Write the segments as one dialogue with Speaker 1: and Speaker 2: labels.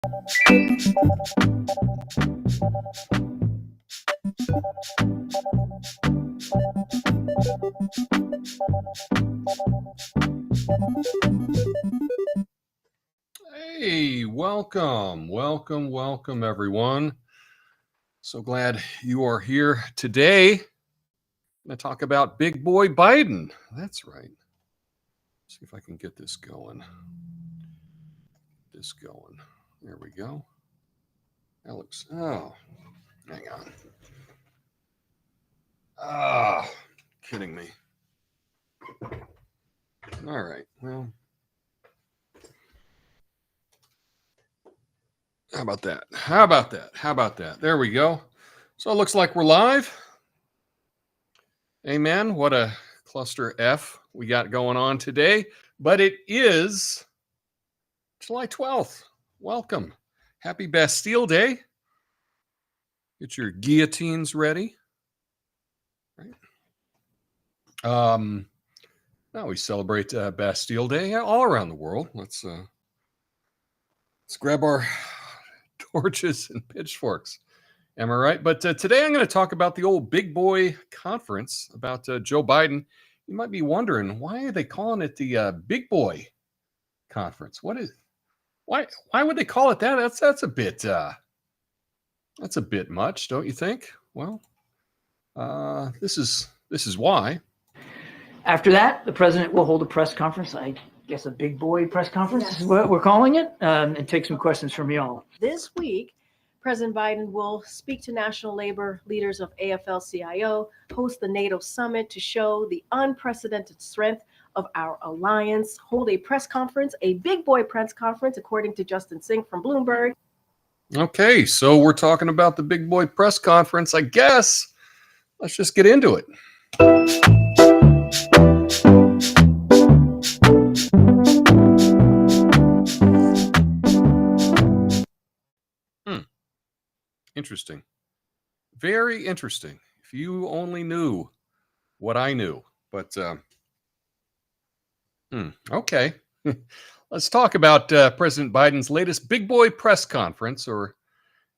Speaker 1: Hey, welcome, everyone. So glad you are here today. I'm going to talk about Big Boy Biden. That's right. See if I can get this going. There we go. Alex, hang on. Kidding me. All right, well. How about that? There we go. So it looks like we're live. Amen. What a cluster F we got going on today. But it is July 12th. Welcome. Happy Bastille Day. Get your guillotines ready. Right. Now we celebrate Bastille Day all around the world. Let's grab our torches and pitchforks. Am I right? But today I'm going to talk about the old Big Boy Conference about Joe Biden. You might be wondering, why are they calling it the Big Boy Conference? Why would they call it that? That's a bit much, don't you think? Well, this is why.
Speaker 2: After that, the president will hold a press conference. I guess a big boy press conference is what we're calling it, and take some questions from y'all.
Speaker 3: This week, President Biden will speak to national labor leaders of AFL-CIO, host the NATO summit to show the unprecedented strength of our alliance, hold a press conference, a big boy press conference, according to Justin Singh from Bloomberg.
Speaker 1: Okay, so we're talking about the big boy press conference. I guess let's just get into it. Interesting. Very interesting. If you only knew what I knew. But, okay. Let's talk about President Biden's latest big boy press conference, or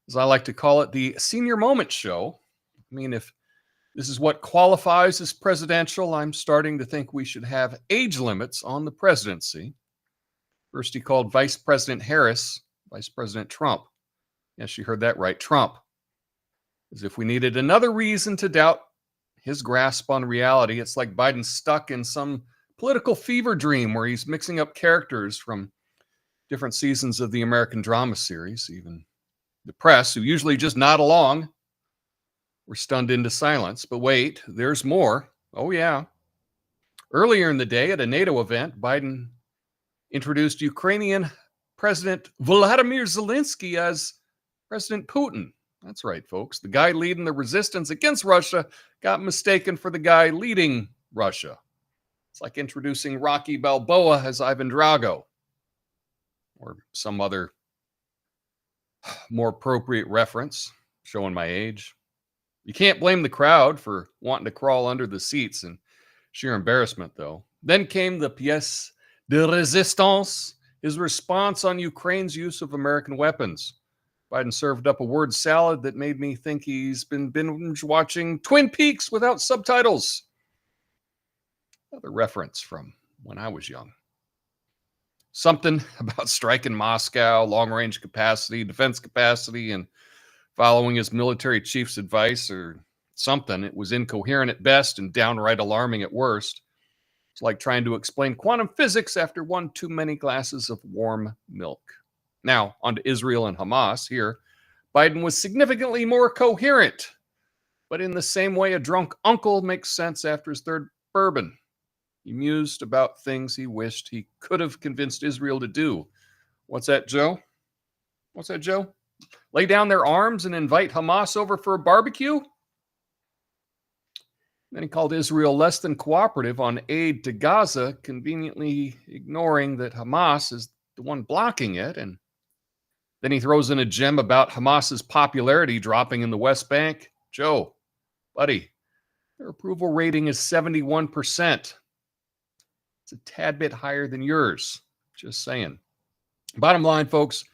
Speaker 1: as I like to call it, the senior moment show. I mean, if this is what qualifies as presidential, I'm starting to think we should have age limits on the presidency. First, he called Vice President Harris Vice President Trump. Yes, you heard that right, Trump. As if we needed another reason to doubt his grasp on reality. It's like Biden's stuck in some political fever dream where he's mixing up characters from different seasons of the American drama series. Even the press, who usually just nod along, were stunned into silence. But wait, there's more. Oh, yeah. Earlier in the day at a NATO event, Biden introduced Ukrainian President Volodymyr Zelensky as President Putin. That's right, folks. The guy leading the resistance against Russia got mistaken for the guy leading Russia. It's like introducing Rocky Balboa as Ivan Drago, or some other more appropriate reference, showing my age. You can't blame the crowd for wanting to crawl under the seats in sheer embarrassment, though. Then came the pièce de résistance, his response on Ukraine's use of American weapons. Biden served up a word salad that made me think he's been binge watching Twin Peaks without subtitles. Another reference from when I was young. Something about striking Moscow, long-range capacity, defense capacity, and following his military chief's advice or something. It was incoherent at best and downright alarming at worst. It's like trying to explain quantum physics after one too many glasses of warm milk. Now, on to Israel and Hamas here. Biden was significantly more coherent, but in the same way a drunk uncle makes sense after his third bourbon. He mused about things he wished he could have convinced Israel to do. What's that, Joe? Lay down their arms and invite Hamas over for a barbecue? Then he called Israel less than cooperative on aid to Gaza, conveniently ignoring that Hamas is the one blocking it. And then he throws in a gem about Hamas's popularity dropping in the West Bank. Joe, buddy, their approval rating is 71%. It's a tad bit higher than yours. Just saying. Bottom line, folks,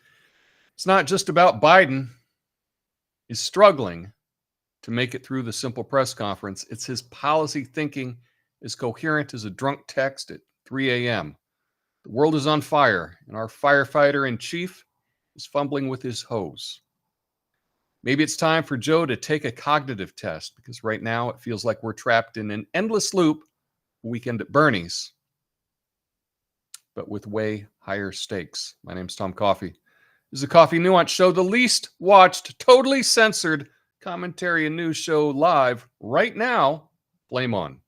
Speaker 1: It's not just about Biden is struggling to make it through the simple press conference. It's his policy thinking is coherent as a drunk text at 3 a.m. The world is on fire, and our firefighter in chief is fumbling with his hose. Maybe it's time for Joe to take a cognitive test, because right now it feels like we're trapped in an endless loop, Weekend at Bernie's, but with way higher stakes. My name's Tom Coffey. This is a Coffee Nuance show, the least watched, totally censored commentary and news show live right now. Flame on.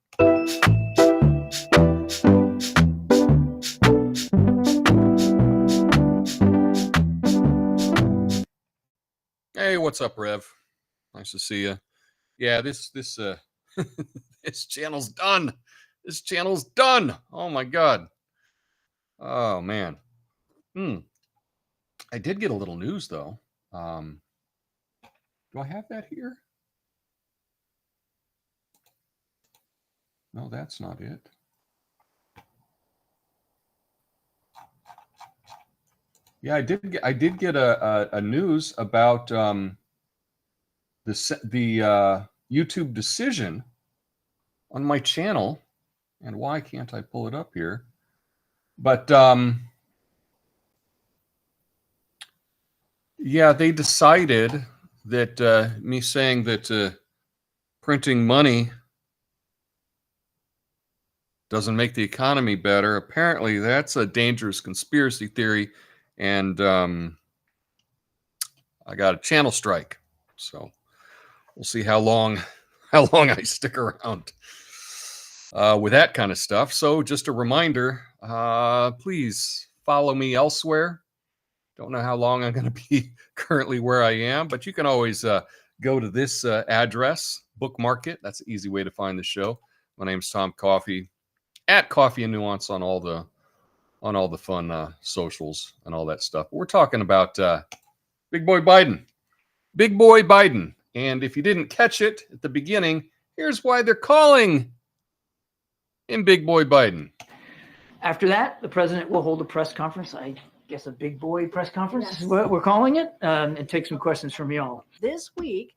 Speaker 1: Hey, what's up, Rev? Nice to see you. Yeah, this this channel's done. This channel's done. Oh my God. Oh man. I did get a little news though. Do I have that here? No, that's not it. Yeah, I did get a news about the YouTube decision on my channel, and why can't I pull it up here? But yeah, they decided that me saying that printing money doesn't make the economy better. Apparently, that's a dangerous conspiracy theory. And I got a channel strike, so we'll see how long I stick around with that kind of stuff. So just a reminder, please follow me elsewhere. Don't know how long I'm going to be currently where I am, but you can always go to this address, bookmark it. That's an easy way to find the show. My name's Tom Coffey, at Coffee and Nuance on all the fun socials and all that stuff. We're talking about Big Boy Biden. Big Boy Biden. And if you didn't catch it at the beginning, here's why they're calling him Big Boy Biden.
Speaker 2: After that, the president will hold a press conference. I guess a big boy press conference is what we're calling it, and take some questions from y'all.
Speaker 3: This week,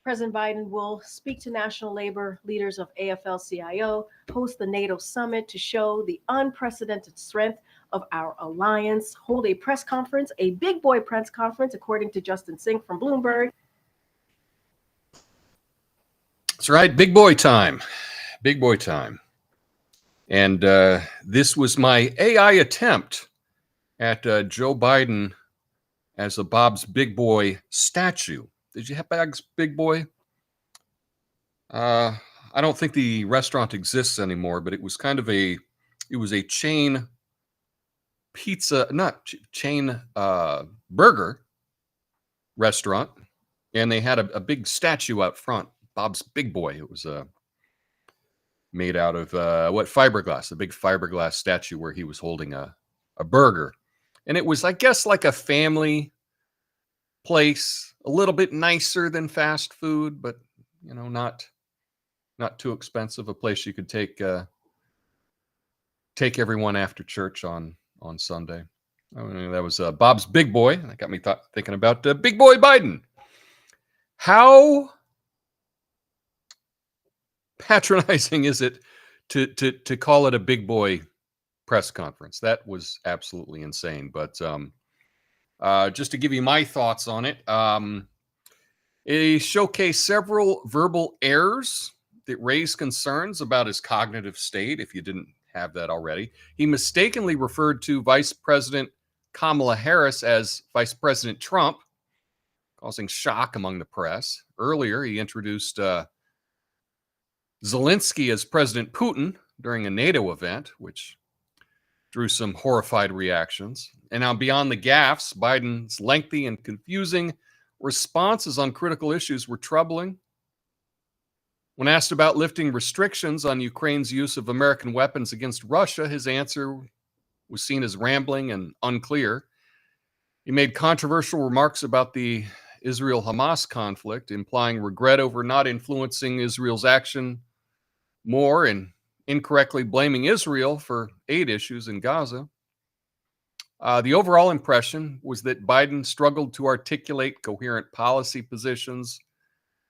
Speaker 3: President Biden will speak to national labor leaders of AFL-CIO, host the NATO summit to show the unprecedented strength of our alliance, hold a press conference, a big boy press conference, according to Justin Singh from Bloomberg.
Speaker 1: That's right, big boy time. Big boy time. And this was my AI attempt at Joe Biden as a Bob's Big Boy statue. Did you have Bob's Big Boy? I don't think the restaurant exists anymore, but it was kind of a chain pizza, not chain burger restaurant, and they had a big statue out front, Bob's Big Boy. It was made out of fiberglass, a big fiberglass statue where he was holding a burger, and it was, I guess, like a family place, a little bit nicer than fast food, but not too expensive. A place you could take everyone after church on Sunday. I mean, that was Bob's Big Boy. That got me thinking about Big Boy Biden. How patronizing is it to call it a big boy press conference? That was absolutely insane. But just to give you my thoughts on it, it showcased several verbal errors that raised concerns about his cognitive state, if you didn't have that already. He mistakenly referred to Vice President Kamala Harris as Vice President Trump, causing shock among the press. Earlier, he introduced Zelensky as President Putin during a NATO event, which drew some horrified reactions. And now, beyond the gaffes, Biden's lengthy and confusing responses on critical issues were troubling. When asked about lifting restrictions on Ukraine's use of American weapons against Russia, his answer was seen as rambling and unclear. He made controversial remarks about the Israel-Hamas conflict, implying regret over not influencing Israel's action more and incorrectly blaming Israel for aid issues in Gaza. The overall impression was that Biden struggled to articulate coherent policy positions,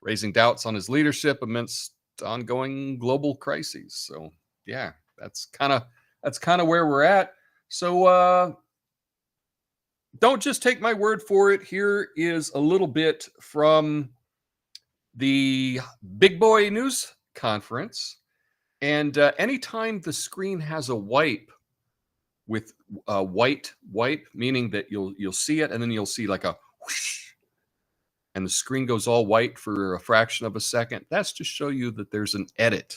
Speaker 1: raising doubts on his leadership amidst ongoing global crises. So, yeah, that's kind of where we're at. So, don't just take my word for it. Here is a little bit from the Big Boy News Conference. And anytime the screen has a wipe with a white wipe, meaning that you'll see it and then you'll see like a whoosh, and the screen goes all white for a fraction of a second, that's to show you that there's an edit.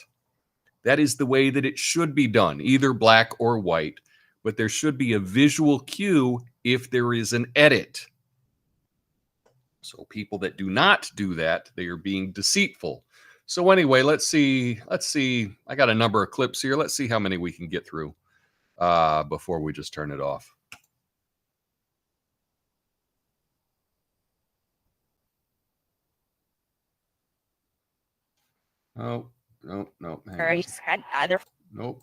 Speaker 1: That is the way that it should be done, either black or white, but there should be a visual cue if there is an edit. So people that do not do that, they are being deceitful. So anyway, let's see. I got a number of clips here. Let's see how many we can get through before we just turn it off. Oh, no. Nope.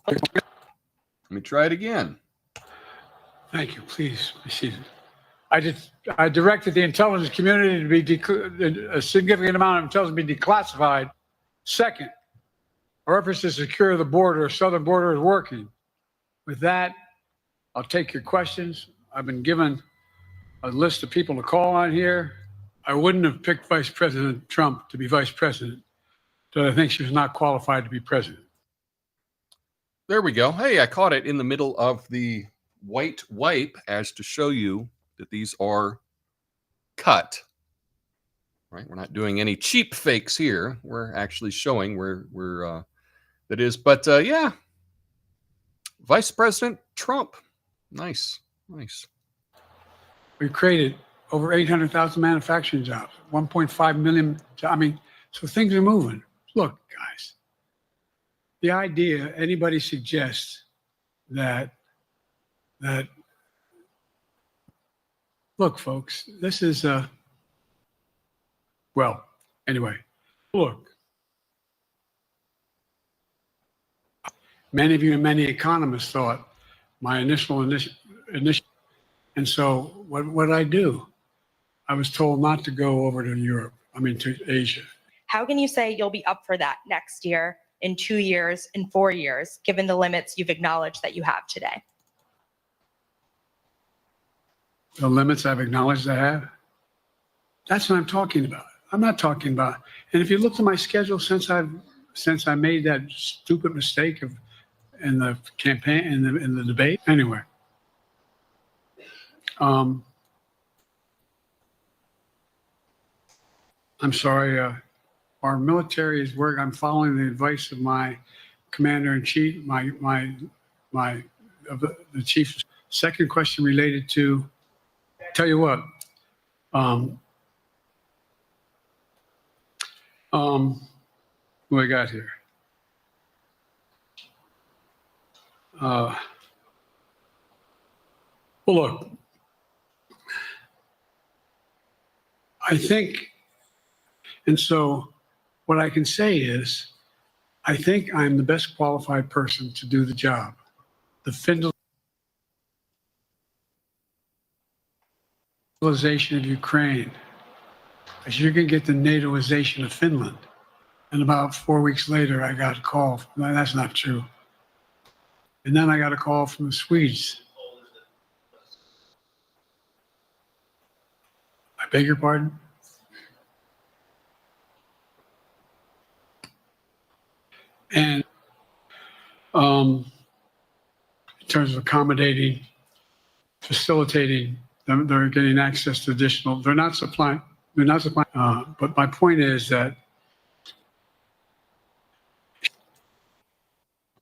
Speaker 1: Let me try it again.
Speaker 4: Thank you. Please be seated. I directed the intelligence community to be a significant amount of intelligence be declassified. Second, our efforts to secure the border, southern border, is working. With that, I'll take your questions. I've been given a list of people to call on here. I wouldn't have picked Vice President Trump to be vice president, but I think she was not qualified to be president.
Speaker 1: There we go. Hey, I caught it in the middle of the white wipe as to show you that these are cut. Right? We're not doing any cheap fakes here. We're actually showing where that is. But yeah, Vice President Trump. Nice.
Speaker 4: We created over 800,000 manufacturing jobs, 1.5 million. So things are moving. Look, guys, the idea anybody suggests that look, folks, this is well, anyway, look, many of you and many economists thought my initial, and so what did I do? I was told not to go over to to Asia.
Speaker 5: How can you say you'll be up for that next year, in 2 years, in 4 years, given the limits you've acknowledged that you have today?
Speaker 4: The limits I've acknowledged I have? That's what I'm talking about. I'm not talking about. And if you look at my schedule since I made that stupid mistake in the campaign, in the debate. Anyway, I'm sorry. Our military is working. I'm following the advice of my commander in chief. The chief. Second question related to. Tell you what. What we got here? Well, look, I think, and so what I can say is, I think I'm the best qualified person to do the job. The Finlandization of Ukraine, as you can get the NATOization of Finland. And about 4 weeks later, I got a call. No, that's not true. And then I got a call from the Swedes. I beg your pardon? And in terms of accommodating, facilitating, they're getting access to additional, they're not supplying, but my point is that.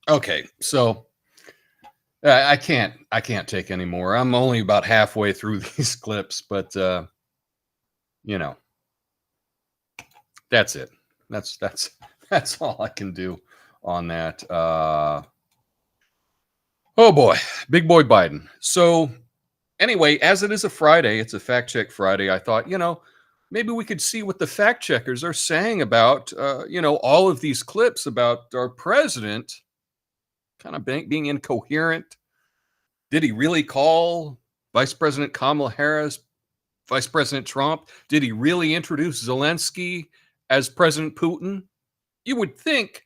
Speaker 1: Okay, so I can't take any more. I'm only about halfway through these clips, but that's it. That's all I can do on that. Oh boy, big boy Biden. So anyway, as it is a Friday, it's a fact check Friday. I thought, maybe we could see what the fact checkers are saying about, all of these clips about our president kind of being incoherent. Did he really call Vice President Kamala Harris, Vice President Trump? Did he really introduce Zelensky as President Putin? You would think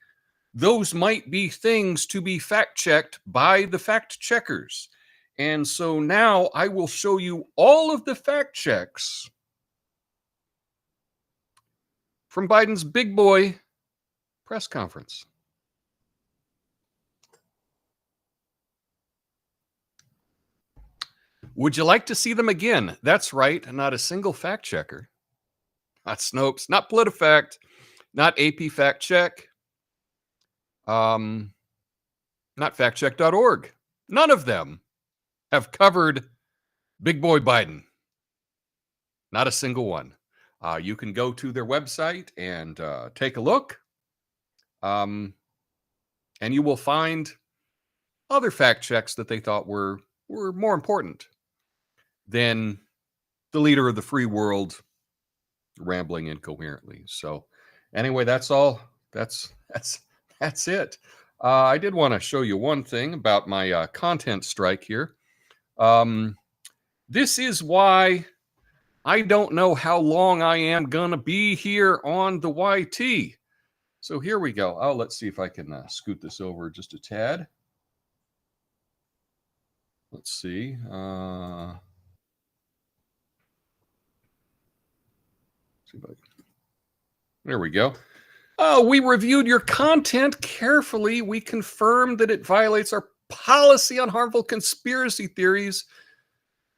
Speaker 1: those might be things to be fact-checked by the fact checkers. And so now I will show you all of the fact checks from Biden's big boy press conference. Would you like to see them again? That's right, not a single fact checker. Not Snopes, not PolitiFact, not AP Fact Check, not factcheck.org. None of them have covered Big Boy Biden. Not a single one. You can go to their website and take a look. And you will find other fact checks that they thought were more important than the leader of the free world rambling incoherently. So anyway, that's all. That's it. I did want to show you one thing about my content strike here. This is why I don't know how long I am gonna be here on the YT. So here we go. Oh, let's see if I can scoot this over just a tad. Let's see. There we go. Oh, we reviewed your content carefully. We confirmed that it violates our policy on harmful conspiracy theories.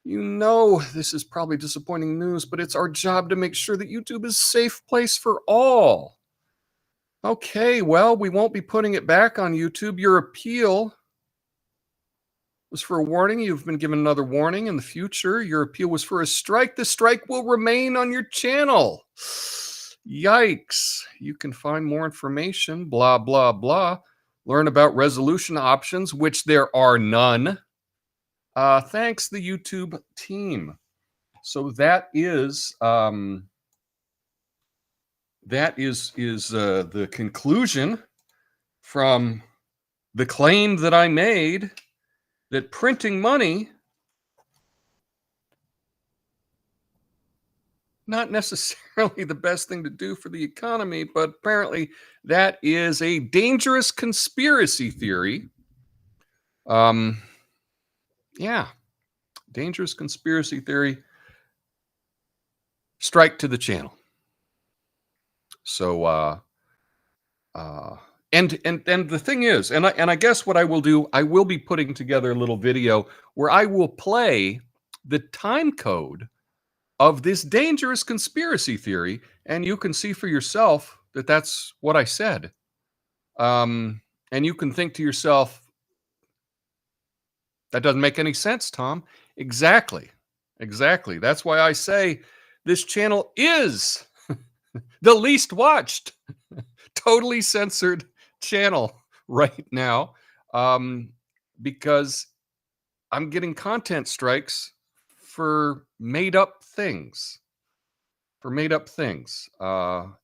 Speaker 1: You know this is probably disappointing news, but it's our job to make sure that YouTube is a safe place for all. Okay, well, we won't be putting it back on YouTube. Your appeal was for a warning. You've been given another warning in the future. Your appeal was for a strike. The strike will remain on your channel. Yikes. You can find more information, blah, blah, blah. Learn about resolution options, which there are none. Thanks, the YouTube team. So that is the conclusion from the claim that I made that printing money not necessarily the best thing to do for the economy, but apparently that is a dangerous conspiracy theory. Yeah, dangerous conspiracy theory. Strike to the channel. So, and the thing is, and I guess what I will do, I will be putting together a little video where I will play the time code of this dangerous conspiracy theory, and you can see for yourself that that's what I said. And you can think to yourself, that doesn't make any sense, Tom. Exactly. That's why I say this channel is the least watched, totally censored channel right now, because I'm getting content strikes for made up things.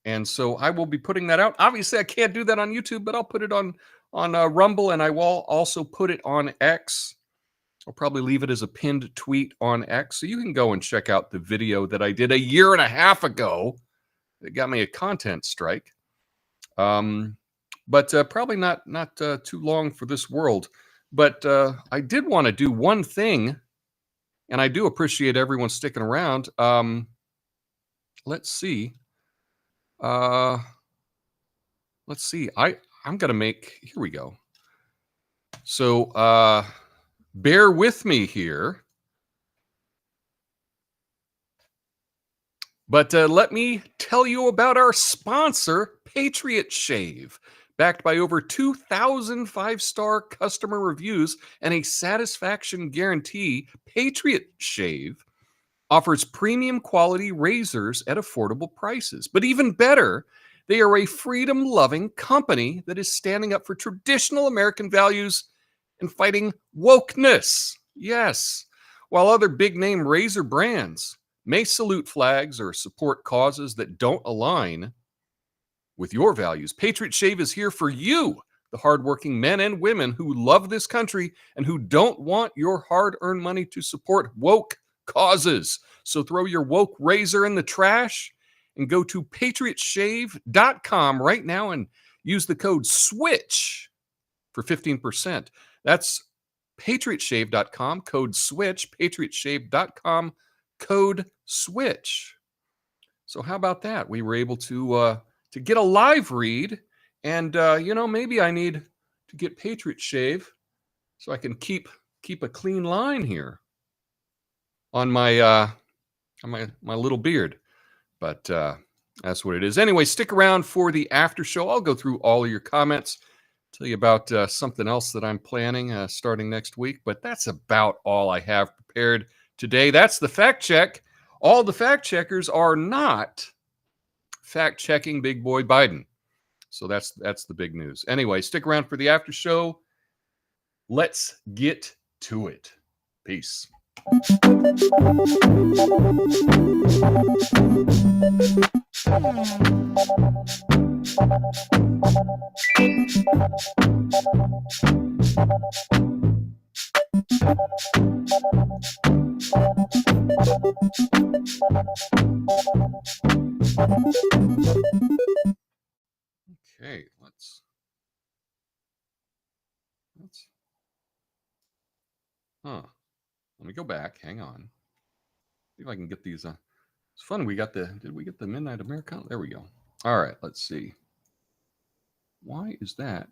Speaker 1: And so I will be putting that out. Obviously, I can't do that on YouTube, but I'll put it on Rumble, and I will also put it on X. I'll probably leave it as a pinned tweet on X, so you can go and check out the video that I did a year and a half ago that got me a content strike. But probably not too long for this world. But I did want to do one thing, and I do appreciate everyone sticking around. Let's see. I'm going to make, here we go. So bear with me here. But let me tell you about our sponsor, Patriot Shave. Backed by over 2,000 five-star customer reviews and a satisfaction guarantee, Patriot Shave offers premium quality razors at affordable prices. But even better, they are a freedom-loving company that is standing up for traditional American values and fighting wokeness. Yes, while other big-name razor brands may salute flags or support causes that don't align with your values, Patriot Shave is here for you the hardworking men and women who love this country and who don't want your hard-earned money to support woke causes. So throw your woke razor in the trash and go to patriotshave.com right now and use the code SWITCH for 15%. That's patriotshave.com, code SWITCH, patriotshave.com, code SWITCH. So how about that? We were able to get a live read, and maybe I need to get Patriot Shave so I can keep a clean line here on my my little beard. But that's what it is. Anyway, stick around for the after show. I'll go through all of your comments, tell you about something else that I'm planning starting next week. But that's about all I have prepared today. That's the fact check. All the fact checkers are not fact checking Big Boy Biden. So that's the big news. Anyway, stick around for the after show. Let's get to it. Peace. Okay, let's let me go back. Hang on. See if I can get these. It's fun. Did we get the Midnight Americana? There we go. All right, let's see. Why is that?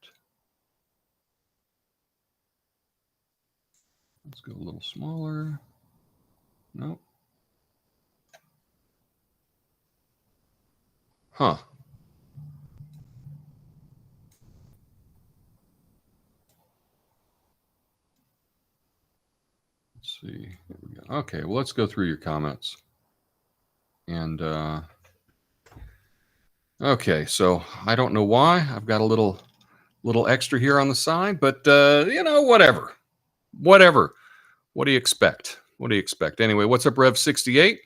Speaker 1: Let's go a little smaller. Nope. Huh. Let's see. Here we go. Okay, well, let's go through your comments. And okay, so I don't know why I've got a little extra here on the side, but whatever. What do you expect? Anyway, what's up, Rev 68?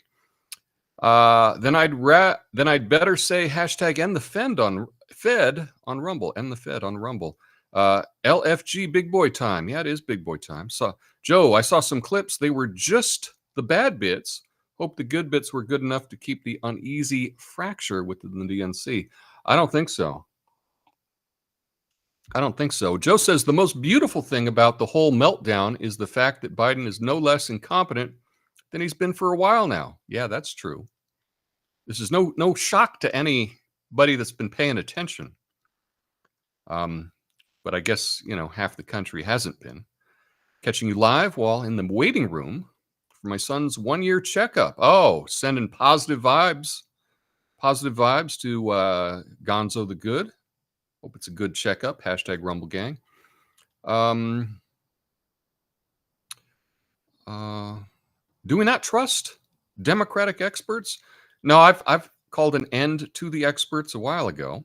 Speaker 1: Then I'd better say hashtag end the Fed on Rumble. End the Fed on Rumble. LFG big boy time. Yeah, it is big boy time. So Joe, I saw some clips. They were just the bad bits. Hope the good bits were good enough to keep the uneasy fracture within the DNC. I don't think so. Joe says the most beautiful thing about the whole meltdown is the fact that Biden is no less incompetent than he's been for a while now. Yeah, that's true. This is no shock to anybody that's been paying attention. But I guess, half the country hasn't been. Catching you live while in the waiting room for my son's 1-year checkup. Oh, sending positive vibes to Gonzo the Good. Hope it's a good checkup. Hashtag Rumble Gang. Do we not trust Democratic experts? No, I've called an end to the experts a while ago.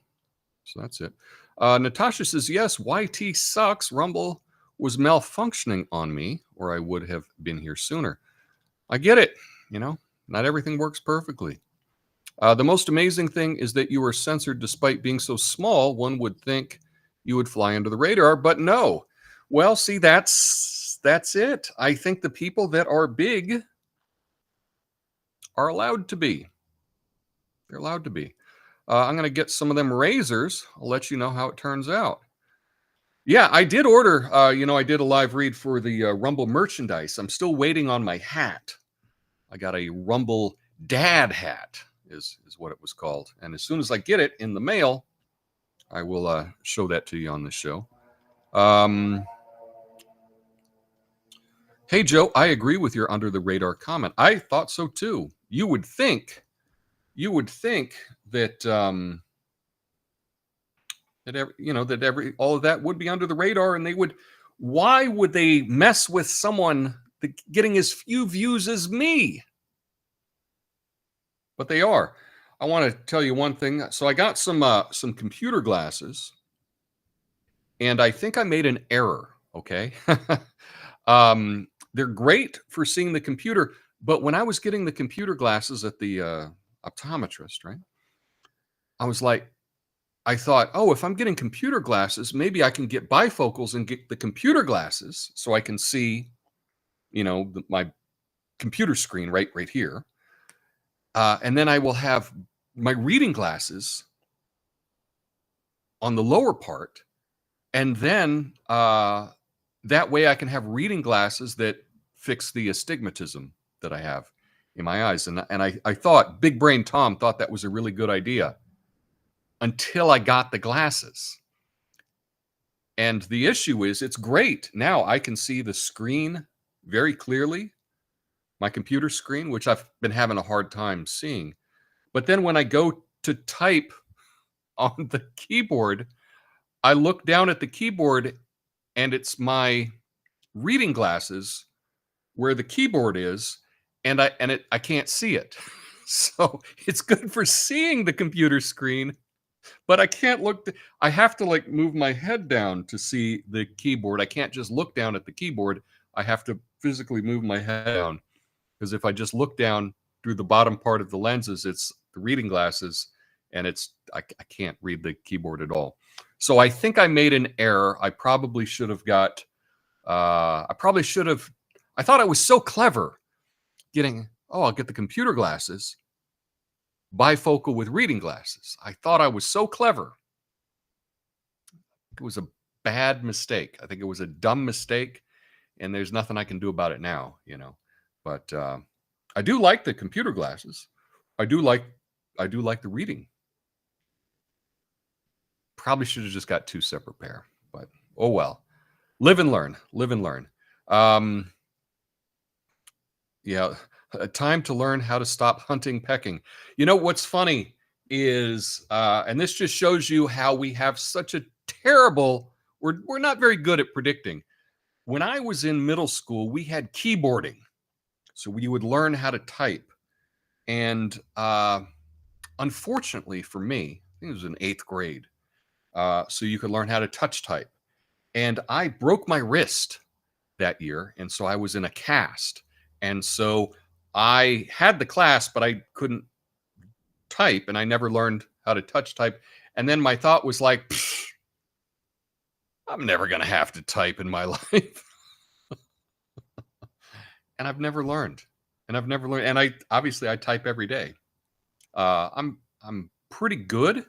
Speaker 1: So that's it. Natasha says, yes, YT sucks. Rumble was malfunctioning on me, or I would have been here sooner. I get it. Not everything works perfectly. The most amazing thing is that you were censored despite being so small. One would think you would fly under the radar, but no. Well, see, that's it. I think the people that are big are allowed to be. They're allowed to be. I'm going to get some of them razors. I'll let you know how it turns out. Yeah, I did order, I did a live read for the Rumble merchandise. I'm still waiting on my hat. I got a Rumble dad hat is what it was called. And as soon as I get it in the mail, I will show that to you on the show. Hey, Joe, I agree with your under the radar comment. I thought so too. You would think that all of that would be under the radar, and why would they mess with someone getting as few views as me? But they are. I want to tell you one thing. So I got some computer glasses, and I think I made an error. Okay. They're great for seeing the computer, but when I was getting the computer glasses at the optometrist, right, I was like, I thought, oh, if I'm getting computer glasses, maybe I can get bifocals and get the computer glasses so I can see, my computer screen right here. And then I will have my reading glasses on the lower part. And then that way I can have reading glasses that fix the astigmatism that I have in my eyes. And I thought, Big Brain Tom thought that was a really good idea until I got the glasses. And the issue is, it's great. Now I can see the screen very clearly, my computer screen, which I've been having a hard time seeing. But then when I go to type on the keyboard, I look down at the keyboard and it's my reading glasses where the keyboard is, and I can't see it. So it's good for seeing the computer screen, but I can't look. I have to like move my head down to see the keyboard. I can't just look down at the keyboard. I have to physically move my head down, because if I just look down through the bottom part of the lenses, it's the reading glasses, and I can't read the keyboard at all. So I think I made an error. I probably should have got. I thought I was so clever getting. Oh, I'll get the computer glasses, bifocal with reading glasses. I thought I was so clever. It was a bad mistake. I think it was a dumb mistake, and there's nothing I can do about it now, But I do like the computer glasses. I do like the reading. Probably should have just got 2 separate pair, but oh well. Live and learn. Live and learn. Yeah. Time to learn how to stop hunting pecking. What's funny is, and this just shows you how we have such a terrible, we're not very good at predicting. When I was in middle school, we had keyboarding. So you would learn how to type. And unfortunately for me, I think it was in 8th grade. So you could learn how to touch type. And I broke my wrist that year. And so I was in a cast. And so I had the class, but I couldn't type, and I never learned how to touch type. And then my thought was like, I'm never going to have to type in my life. And I've never learned. And I obviously type every day. I'm pretty good,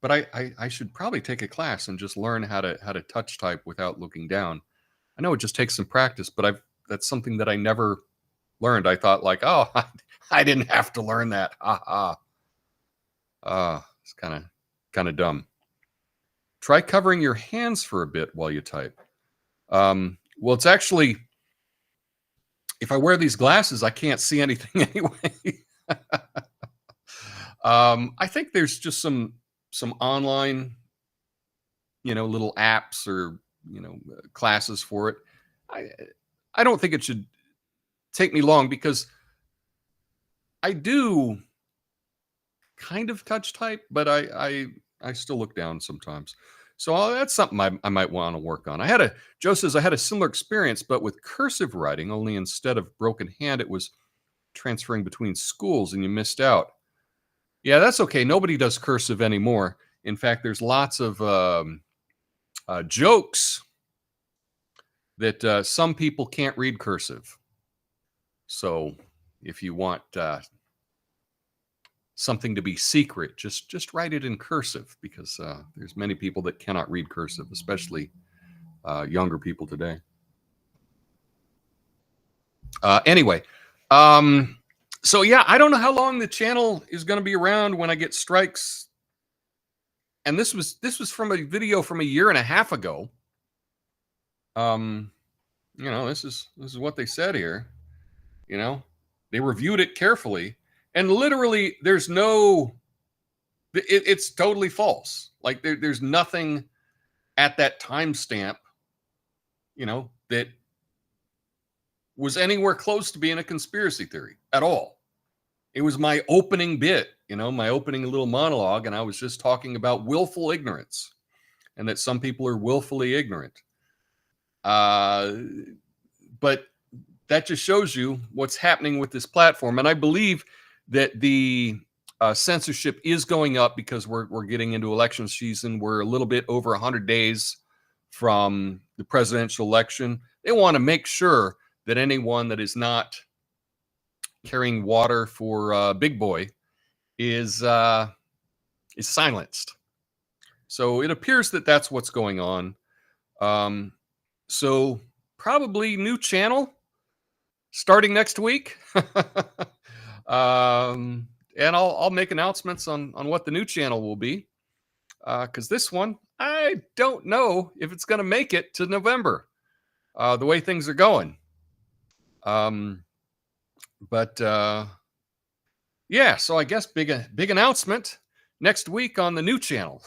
Speaker 1: but I should probably take a class and just learn how to touch type without looking down. I know it just takes some practice, but that's something that I never learned. I thought like, oh, I didn't have to learn that. It's kind of dumb. Try covering your hands for a bit while you type. Well, it's actually, if I wear these glasses, I can't see anything anyway. I think there's just some online, little apps or, classes for it. I don't think it should take me long, because I do kind of touch type, but I still look down sometimes. So that's something I might want to work on. Joe says I had a similar experience, but with cursive writing, only instead of broken hand, it was transferring between schools and you missed out. Yeah, that's okay. Nobody does cursive anymore. In fact, there's lots of jokes that some people can't read cursive. So if you want something to be secret, just write it in cursive, because there's many people that cannot read cursive, especially younger people today. Anyway, so yeah, I don't know how long the channel is going to be around when I get strikes. And this was from a video from 1.5 years ago. This is what they said here. They reviewed it carefully, and literally there's it's totally false. Like there's nothing at that timestamp, that was anywhere close to being a conspiracy theory at all. It was my opening bit, my opening little monologue, and I was just talking about willful ignorance, and that some people are willfully ignorant. But that just shows you what's happening with this platform. And I believe that the censorship is going up because we're getting into election season. We're a little bit over 100 days from the presidential election. They want to make sure that anyone that is not carrying water for Big Boy is silenced. So it appears that that's what's going on. So probably new channel starting next week. And I'll make announcements on what the new channel will be. Because this one, I don't know if it's going to make it to November, the way things are going. But yeah, so I guess big announcement next week on the new channel.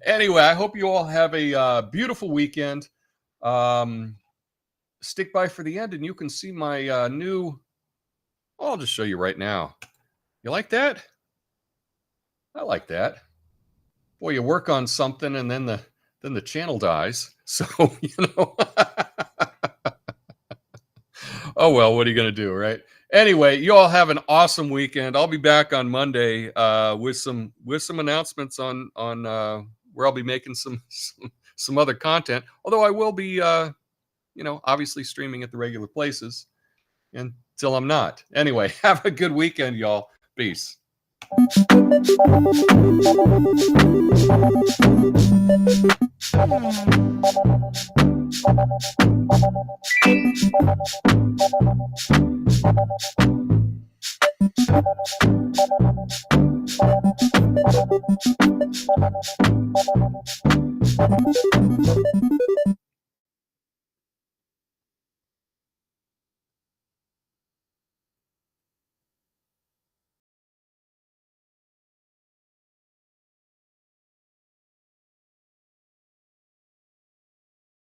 Speaker 1: Anyway, I hope you all have a beautiful weekend. Stick by for the end, and you can see my new. I'll just show you right now. You like that? I like that. Boy, you work on something, and then the channel dies. So oh well, what are you gonna do, right? Anyway, you all have an awesome weekend. I'll be back on Monday with some announcements on where I'll be making some other content. Although I will be obviously streaming at the regular places until I'm not. Anyway, have a good weekend, y'all. Peace.